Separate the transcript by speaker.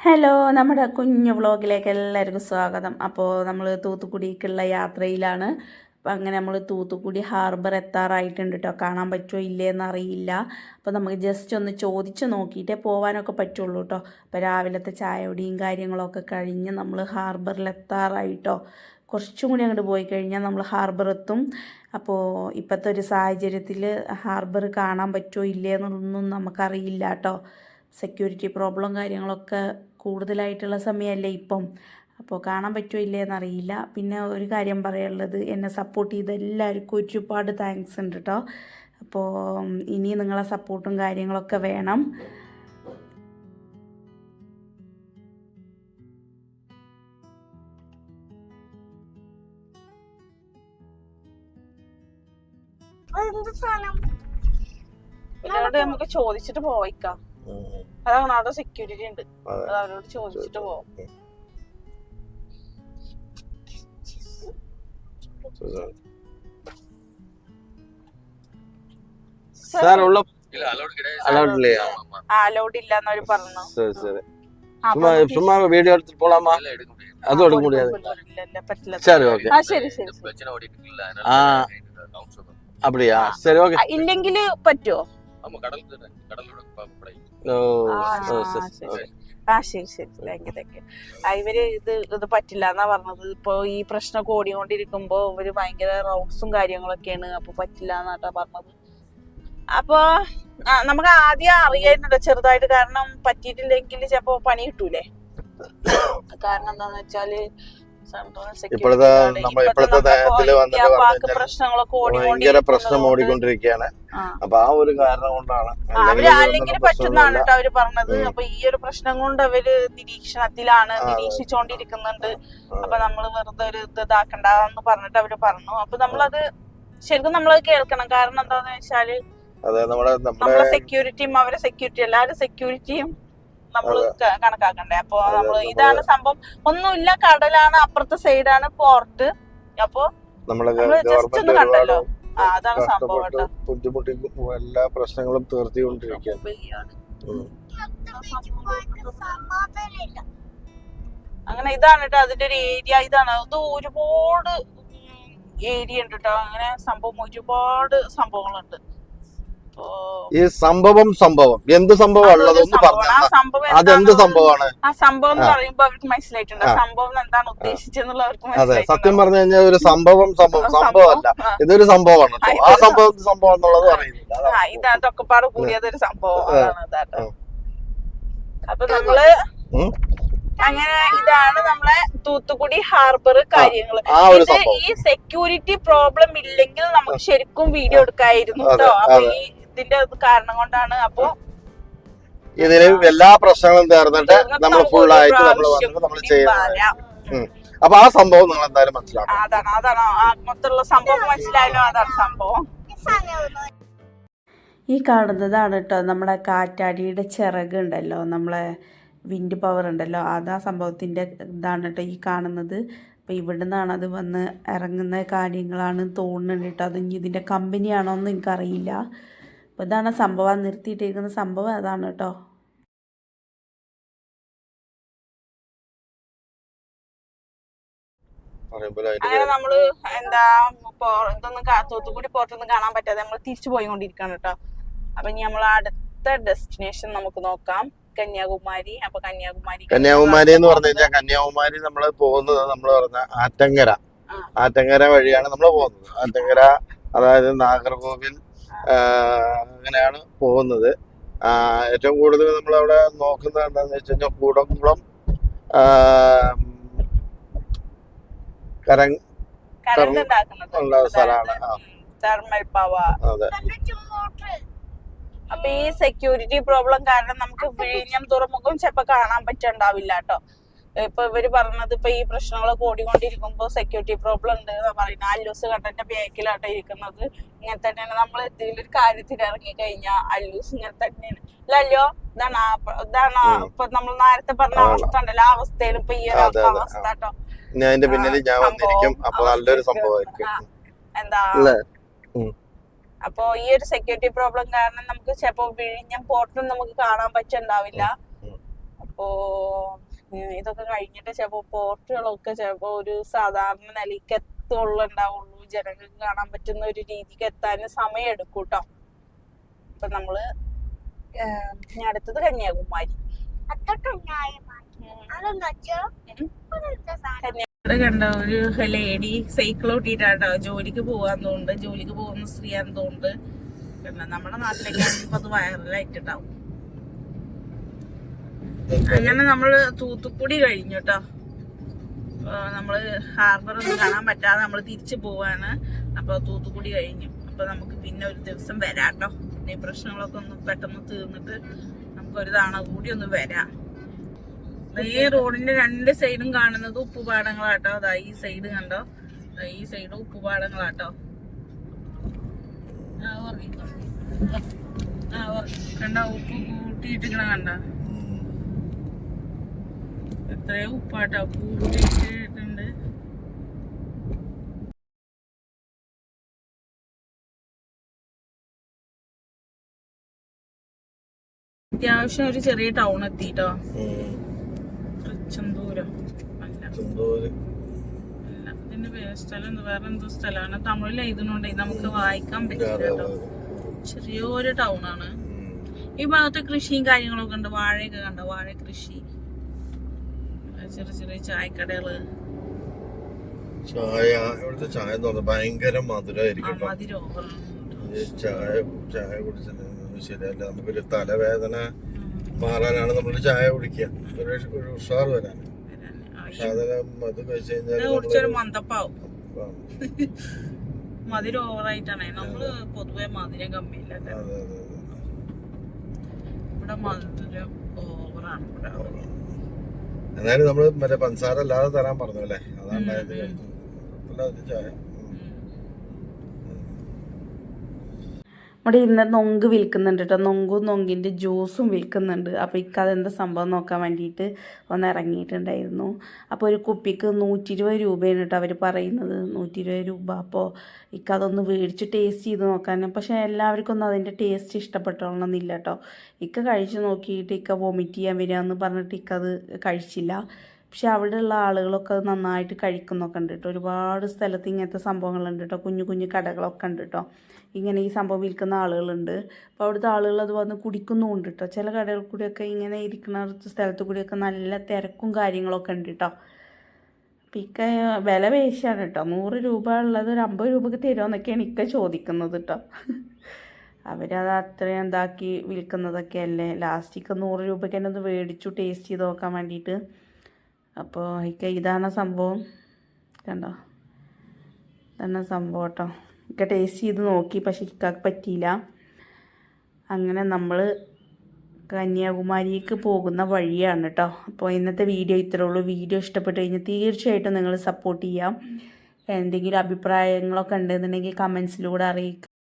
Speaker 1: Hello, നമ്മുടെ കുഞ്ഞു വ്ളോഗിലേക്ക് എല്ലാവർക്കും സ്വാഗതം. അപ്പോൾ നമ്മൾ തൂത്തുക്കുടിക്കുള്ള യാത്രയിലാണ്. അപ്പം അങ്ങനെ നമ്മൾ തൂത്തുക്കുടി ഹാർബർ എത്താറായിട്ടുണ്ട് കേട്ടോ. കാണാൻ പറ്റുമോ ഇല്ലേന്ന് അറിയില്ല. അപ്പോൾ നമുക്ക് ജസ്റ്റ് ഒന്ന് ചോദിച്ച് നോക്കിയിട്ടേ പോകാനൊക്കെ പറ്റുള്ളൂ കേട്ടോ. അപ്പോൾ രാവിലത്തെ ചായയോടെയും കാര്യങ്ങളൊക്കെ കഴിഞ്ഞ് നമ്മൾ ഹാർബറിൽ എത്താറായിട്ടോ. കുറച്ചും കൂടി അങ്ങോട്ട് പോയി കഴിഞ്ഞാൽ നമ്മൾ ഹാർബർ എത്തും. അപ്പോൾ ഇപ്പോഴത്തെ ഒരു സാഹചര്യത്തിൽ ഹാർബർ കാണാൻ പറ്റുമോ ഇല്ലേന്നൊന്നും നമുക്കറിയില്ല കേട്ടോ. സെക്യൂരിറ്റി പ്രോബ്ലം കാര്യങ്ങളൊക്കെ കൂടുതലായിട്ടുള്ള സമയമല്ലേ ഇപ്പം. അപ്പോൾ കാണാൻ പറ്റുമോ ഇല്ലേന്നറിയില്ല. പിന്നെ ഒരു കാര്യം പറയാനുള്ളത്, എന്നെ സപ്പോർട്ട് ചെയ്ത എല്ലാവർക്കും ഒരുപാട് താങ്ക്സ് ഉണ്ട് കേട്ടോ. അപ്പോൾ ഇനി നിങ്ങളെ സപ്പോർട്ടും കാര്യങ്ങളൊക്കെ വേണം.
Speaker 2: നമുക്ക് ചോദിച്ചിട്ട് പോയിക്കാം. അതാണ് അവിടെ സെക്യൂരിറ്റി ഉണ്ട്, അത് അവരോട് ചോദിച്ചിട്ട് പോവാം. അലൗഡ് ഇല്ലെന്ന് അവര് പറഞ്ഞു.
Speaker 3: சும்மா வீடியோ எடுத்து போலாமா? அது எடுக்க முடியாது. சரி ஓகே.
Speaker 2: ശരി ശരി.
Speaker 3: அப்படியா? சரி ஓகே.
Speaker 2: ഇല്ലെങ്കിൽ പറ്റുമോ? ശരി ശരി. Thank you. ഇവര് ഇത് പറ്റില്ല എന്നാ പറഞ്ഞത്. ഇപ്പൊ ഈ പ്രശ്നമൊക്കെ ഓടിക്കൊണ്ടിരിക്കുമ്പോ ഇവര് ഭയങ്കര റൗണ്ട്സും കാര്യങ്ങളൊക്കെയാണ്. അപ്പൊ പറ്റില്ല എന്നാട്ടാ പറഞ്ഞത്. അപ്പൊ നമുക്ക് ആദ്യം അറിയാനുണ്ടോ ചെറുതായിട്ട്, കാരണം പറ്റിയിട്ടില്ലെങ്കിൽ ചിലപ്പോ പണി കിട്ടൂലേ. കാരണം എന്താന്ന് വെച്ചാല്
Speaker 3: ഭയങ്കര പ്രശ്നം ഓടിക്കൊണ്ടിരിക്കുകയാണ്. അപ്പൊ ആ ഒരു കാരണം കൊണ്ടാണ്
Speaker 2: അവര് അല്ലെങ്കിൽ പറ്റുന്നതാണ് കേട്ടോ അവര് പറഞ്ഞത്. അപ്പൊ ഈ ഒരു പ്രശ്നം കൊണ്ട് അവര് നിരീക്ഷണത്തിലാണ്, നിരീക്ഷിച്ചോണ്ടിരിക്കുന്നുണ്ട്. അപ്പൊ നമ്മള് വെറുതെ ഒരു ഇതാക്കണ്ടെന്ന് പറഞ്ഞിട്ട് അവര് പറഞ്ഞു. അപ്പൊ നമ്മളത് ശരിക്കും നമ്മളത് കേൾക്കണം. കാരണം എന്താന്ന് വെച്ചാല് നമ്മളെ സെക്യൂരിറ്റിയും അവരെ സെക്യൂരിറ്റി എല്ലാവരും സെക്യൂരിറ്റിയും നമ്മള് കണക്കാക്കണ്ടേ. അപ്പൊ നമ്മള് ഇതാണ് സംഭവം. ഒന്നുമില്ല, കടലാണ്, അപ്പുറത്തെ സൈഡാണ് പോർട്ട്. അപ്പൊ ജസ്റ്റ് ഒന്ന് കണ്ടല്ലോ. അതാണ് സംഭവം കേട്ടോ.
Speaker 3: ബുദ്ധിമുട്ടിക്കും എല്ലാ പ്രശ്നങ്ങളും തീർത്തിക്കൊണ്ടിരിക്കുകയാണ്.
Speaker 2: അങ്ങനെ ഇതാണ് കേട്ടോ അതിന്റെ ഒരു ഏരിയ. ഇതാണ് ഇത് ഒരുപാട് ഏരിയ ഉണ്ട് കേട്ടോ. അങ്ങനെ സംഭവം ഒരുപാട് സംഭവങ്ങളുണ്ട്.
Speaker 3: ഈ സംഭവം എന്ത് സംഭവം ഉള്ളതൊന്ന് പറഞ്ഞു. അതെന്ത് സംഭവമാണ്?
Speaker 2: ആ സംഭവം എന്ന് പറയുമ്പോ അവർക്ക് മനസ്സിലായിട്ടുണ്ട് സംഭവം എന്താണ് ഉദ്ദേശിച്ചെന്നുള്ള അവർക്ക്.
Speaker 3: അതെ, സത്യം പറഞ്ഞു കഴിഞ്ഞാൽ ഒരു സംഭവമല്ല, ഇതൊരു സംഭവമാണ്. ആ സംഭവം എന്നുള്ളത് അറിയുന്നില്ല.
Speaker 2: ഇതൊക്കെ പാട് കൂടിയതൊരു സംഭവം. അപ്പൊ നമ്മള് അങ്ങനെ ഇതാണ് നമ്മളെ തൂത്തുക്കുടി ഹാർബർ കാര്യങ്ങള്. ഈ സെക്യൂരിറ്റി പ്രോബ്ലം ഇല്ലെങ്കിൽ നമുക്ക് ശരിക്കും വീഡിയോ എടുക്കായിരുന്നു കേട്ടോ. അപ്പൊ ഈ ഇതിന്റെ കാരണം കൊണ്ടാണ്. അപ്പൊ
Speaker 3: ഇതിന് എല്ലാ പ്രശ്നങ്ങളും തീർന്നിട്ട് നമ്മൾ ഫുൾ ആയിട്ട് നമ്മൾ ചെയ്യുന്നത്. അപ്പൊ ആ സംഭവം നിങ്ങൾ എന്തായാലും മനസ്സിലാക്കും.
Speaker 2: അതാണ് മൊത്തമുള്ള സംഭവം മനസ്സിലായാലോ. അതാണ് സംഭവം.
Speaker 1: ഈ കാണുന്നതാണ് കേട്ടോ നമ്മളെ കാറ്റാടിയുടെ ചിറക് ഉണ്ടല്ലോ, നമ്മളെ വിൻഡ് പവർ ഉണ്ടല്ലോ, അതാ സംഭവത്തിൻ്റെ ഇതാണ് കേട്ടോ ഈ കാണുന്നത്. അപ്പോൾ ഇവിടെ നിന്നാണ് അത് വന്ന് ഇറങ്ങുന്ന കാര്യങ്ങളാണ് തോന്നുന്നുണ്ട് കേട്ടോ. അത് ഇനി ഇതിൻ്റെ കമ്പനിയാണോ എന്ന് എനിക്കറിയില്ല. അപ്പോൾ ഇതാണ് സംഭവം, നിർത്തിയിട്ടിരിക്കുന്ന സംഭവം അതാണ് കേട്ടോ.
Speaker 2: അങ്ങനെ നമ്മള് ഇതൊന്നും തൂത്തുക്കുടി പോർട്ടൊന്നും കാണാൻ പറ്റാതെ നമ്മൾ തിരിച്ചു പോയിക്കൊണ്ടിരിക്കുകയാണ് കേട്ടോ. അപ്പൊ ഇനി നമ്മൾ അടുത്ത ഡെസ്റ്റിനേഷൻ നമുക്ക് നോക്കാം, കന്യാകുമാരി. അപ്പൊ
Speaker 3: കന്യാകുമാരി എന്ന് പറഞ്ഞു കഴിഞ്ഞാൽ കന്യാകുമാരി നമ്മള് പോകുന്നത് നമ്മൾ പറഞ്ഞ ആറ്റങ്കര വഴിയാണ് നമ്മൾ പോകുന്നത്. ആറ്റങ്കര അതായത് നാഗർകോവിൽ അങ്ങനെയാണ് പോകുന്നത്. ഏറ്റവും കൂടുതൽ നമ്മളവിടെ നോക്കുന്നത് എന്താന്ന് വെച്ച് കഴിഞ്ഞാൽ കൂടംകുളം ഉള്ള സ്ഥലമാണ്. അതെ.
Speaker 2: അപ്പൊ ഈ സെക്യൂരിറ്റി പ്രോബ്ലം കാരണം നമുക്ക് വിഴിഞ്ഞം തുറമുഖം ചിലപ്പോ കാണാൻ പറ്റുണ്ടാവില്ല കേട്ടോ. ഇപ്പൊ ഇവര് പറഞ്ഞത് ഇപ്പൊ ഈ പ്രശ്നങ്ങളൊക്കെ ഓടിക്കൊണ്ടിരിക്കുമ്പോ സെക്യൂരിറ്റി പ്രോബ്ലം ഉണ്ട് എന്ന് പറയുന്നത്. അല്ലൂസ് കണ്ടന്റെ ബാക്കിലാട്ടോ ഇരിക്കുന്നത്. ഇങ്ങനെ തന്നെയാണ് നമ്മൾ എന്തെങ്കിലും ഒരു കാര്യത്തിന് ഇറങ്ങി കഴിഞ്ഞാൽ അല്ലൂസ് ഇങ്ങനെ തന്നെയാണ്. അല്ലല്ലോ, ഇതാണ് ഇപ്പൊ നമ്മൾ നേരത്തെ പറഞ്ഞ അവസ്ഥ ഉണ്ടല്ലോ, ആ അവസ്ഥയിൽ ഇപ്പൊ ഈ ഒരു അവസ്ഥ കേട്ടോ. എന്താ അപ്പൊ ഈ ഒരു സെക്യൂരിറ്റി പ്രോബ്ലം കാരണം നമുക്ക് ചിലപ്പോ വിഴിഞ്ഞം പോർട്ടും നമുക്ക് കാണാൻ പറ്റുണ്ടാവില്ല. അപ്പോ ഇതൊക്കെ കഴിഞ്ഞിട്ട് ചിലപ്പോ പോർട്ടുകളൊക്കെ ചിലപ്പോ ഒരു സാധാരണ നിലയ്ക്ക് എത്തുള്ളൂ ജനങ്ങൾക്ക് കാണാൻ പറ്റുന്ന ഒരു രീതിക്ക് എത്താൻ സമയം എടുക്കും കേട്ടോ. അപ്പൊ നമ്മള് ഇനി അടുത്തത് കന്യാകുമാരി. ഇവിടെ കണ്ട ഒരു ലേഡി സൈക്കിൾ ഓട്ടിട്ടാട്ടോ ജോലിക്ക് പോകാൻ തോന്നുന്നുണ്ട്, ജോലിക്ക് പോകുന്ന സ്ത്രീയാന്ന് തോന്നുന്നുണ്ട്. കണ്ട നമ്മുടെ നാട്ടിലേക്കാണെങ്കിൽ ഇപ്പൊ അത് വൈറലായിട്ടുണ്ടാവും. അങ്ങനെ നമ്മള് തൂത്തുക്കുടി കഴിഞ്ഞു കേട്ടോ. നമ്മള് ഹാർബർ ഒന്നും കാണാൻ പറ്റാതെ നമ്മള് തിരിച്ചു പോവാണ്. അപ്പൊ തൂത്തുക്കുടി കഴിഞ്ഞു. അപ്പൊ നമുക്ക് പിന്നെ ഒരു ദിവസം വരാം കേട്ടോ. ഈ പ്രശ്നങ്ങളൊക്കെ ഒന്ന് പെട്ടെന്ന് തീർന്നിട്ട് നമുക്ക് ഒരു തവണ കൂടി ഒന്ന് വരാം. ഈ റോഡിന്റെ രണ്ട് സൈഡും കാണുന്നത് ഉപ്പുപാടങ്ങളാട്ടോ. അതാ ഈ സൈഡ് കണ്ടോ, ഈ സൈഡ് ഉപ്പുപാടങ്ങളാട്ടോ. കണ്ടോ ഉപ്പ് കൂട്ടിയിട്ടിക്കണ കണ്ടോ, എത്രയോ ഉപ്പാട്ടോ കൂട്ടിയിട്ടുണ്ട്. അത്യാവശ്യം ഒരു ചെറിയ ടൗൺ എത്തിട്ടോ. ചെന്തൂരം അല്ല, ഇതിന്റെ സ്ഥലം വേറെ എന്തോ സ്ഥലമാണ്. തമിഴിൽ എഴുതുന്നുണ്ട്, നമുക്ക് വായിക്കാൻ പറ്റില്ല കേട്ടോ. ചെറിയൊരു ടൗൺ ആണ്. ഈ ഭാഗത്ത് കൃഷിയും കാര്യങ്ങളൊക്കെ ഉണ്ട്. വാഴയൊക്കെ കണ്ടോ, വാഴ കൃഷി, ചെറിയ ചെറിയ ചായക്കടകള്.
Speaker 3: ചായ ഇവിടുത്തെ ചായ എന്ന് പറഞ്ഞാൽ ഭയങ്കര മധുരമായിരിക്കും.
Speaker 2: മധുരം
Speaker 3: ചായ കുടിച്ചിട്ട് ശരിയല്ല. നമുക്കൊരു തലവേദന മാറാനാണ് നമ്മൾ ചായ കുടിക്കുക, ഒരു ഉഷാർ വരാൻ. സാധനം അത് കഴിച്ചു കഴിഞ്ഞാൽ
Speaker 2: മന്ദപ്പാവും. മധുരം ഓവറായിട്ടാണ്. നമ്മള് പൊതുവെ മധുരം കമ്മിയില്ല. ഇവിടെ മധുരം ഓവറാണ്.
Speaker 3: എന്നാലും നമ്മള് മറ്റേ പഞ്ചസാര അല്ലാതെ തരാൻ പറഞ്ഞു അല്ലേ, അതാണ് ചായ.
Speaker 1: ഇവിടെ ഇന്ന് നൊങ്ക് വിൽക്കുന്നുണ്ട് കേട്ടോ. നൊങ്കിൻ്റെ ജ്യൂസും വിൽക്കുന്നുണ്ട്. അപ്പോൾ അതെന്താ സംഭവം നോക്കാൻ വേണ്ടിയിട്ട് ഒന്ന് ഇറങ്ങിയിട്ടുണ്ടായിരുന്നു. അപ്പോൾ ഒരു കുപ്പിക്ക് 120 രൂപയാണ് കേട്ടോ അവർ പറയുന്നത്, 120 രൂപ. അപ്പോൾ അതൊന്ന് മേടിച്ച് ടേസ്റ്റ് ചെയ്ത് നോക്കാൻ. പക്ഷേ എല്ലാവർക്കും ഒന്നും അതിൻ്റെ ടേസ്റ്റ് ഇഷ്ടപ്പെട്ടോളണമെന്നില്ല കേട്ടോ. കഴിച്ച് നോക്കിയിട്ട് വോമിറ്റ് ചെയ്യാൻ വരികയെന്ന് പറഞ്ഞിട്ട് അത് കഴിച്ചില്ല. പക്ഷെ അവിടെയുള്ള ആളുകളൊക്കെ അത് നന്നായിട്ട് കഴിക്കുന്നൊക്കെ ഉണ്ട് കേട്ടോ. ഒരുപാട് സ്ഥലത്ത് ഇങ്ങനത്തെ സംഭവങ്ങളുണ്ട് കേട്ടോ. കുഞ്ഞു കുഞ്ഞു കടകളൊക്കെ ഉണ്ട് കേട്ടോ. ഇങ്ങനെ ഈ സംഭവം വിൽക്കുന്ന ആളുകളുണ്ട്. അപ്പോൾ അവിടുത്തെ ആളുകൾ അത് വന്ന് കുടിക്കുന്നുമുണ്ട് കേട്ടോ. ചില കടകളിൽ കൂടിയൊക്കെ ഇങ്ങനെ ഇരിക്കുന്ന സ്ഥലത്ത് കൂടിയൊക്കെ നല്ല തിരക്കും കാര്യങ്ങളൊക്കെ ഉണ്ട് കേട്ടോ. അപ്പം വില പേശിയാണ് കേട്ടോ. 100 രൂപ ഉള്ളത് ഒരു 50 രൂപയ്ക്ക് തരുമോയെന്നൊക്കെയാണ് ചോദിക്കുന്നത് കേട്ടോ. അവരത് അത്രയും എന്താക്കി വിൽക്കുന്നതൊക്കെ അല്ലേ. ലാസ്റ്റിക്ക് 100 രൂപയ്ക്ക് തന്നെ ഒന്ന് മേടിച്ചു ടേസ്റ്റ് ചെയ്ത് നോക്കാൻ വേണ്ടിയിട്ട്. അപ്പോൾ ഇതാണ് സംഭവം കണ്ടോ, ഇതാണ് സംഭവം കേട്ടോ. ടേസ്റ്റ് ചെയ്ത് നോക്കി, പക്ഷെ പറ്റിയില്ല. അങ്ങനെ നമ്മൾ കന്യാകുമാരിക്ക് പോകുന്ന വഴിയാണ് കേട്ടോ. അപ്പോൾ ഇന്നത്തെ വീഡിയോ ഇത്രേ ഉള്ളൂ. വീഡിയോ ഇഷ്ടപ്പെട്ട് കഴിഞ്ഞാൽ തീർച്ചയായിട്ടും നിങ്ങൾ സപ്പോർട്ട് ചെയ്യാം. എന്തെങ്കിലും അഭിപ്രായങ്ങളൊക്കെ ഉണ്ടെന്നുണ്ടെങ്കിൽ കമൻസിലൂടെ അറിയിക്കുക.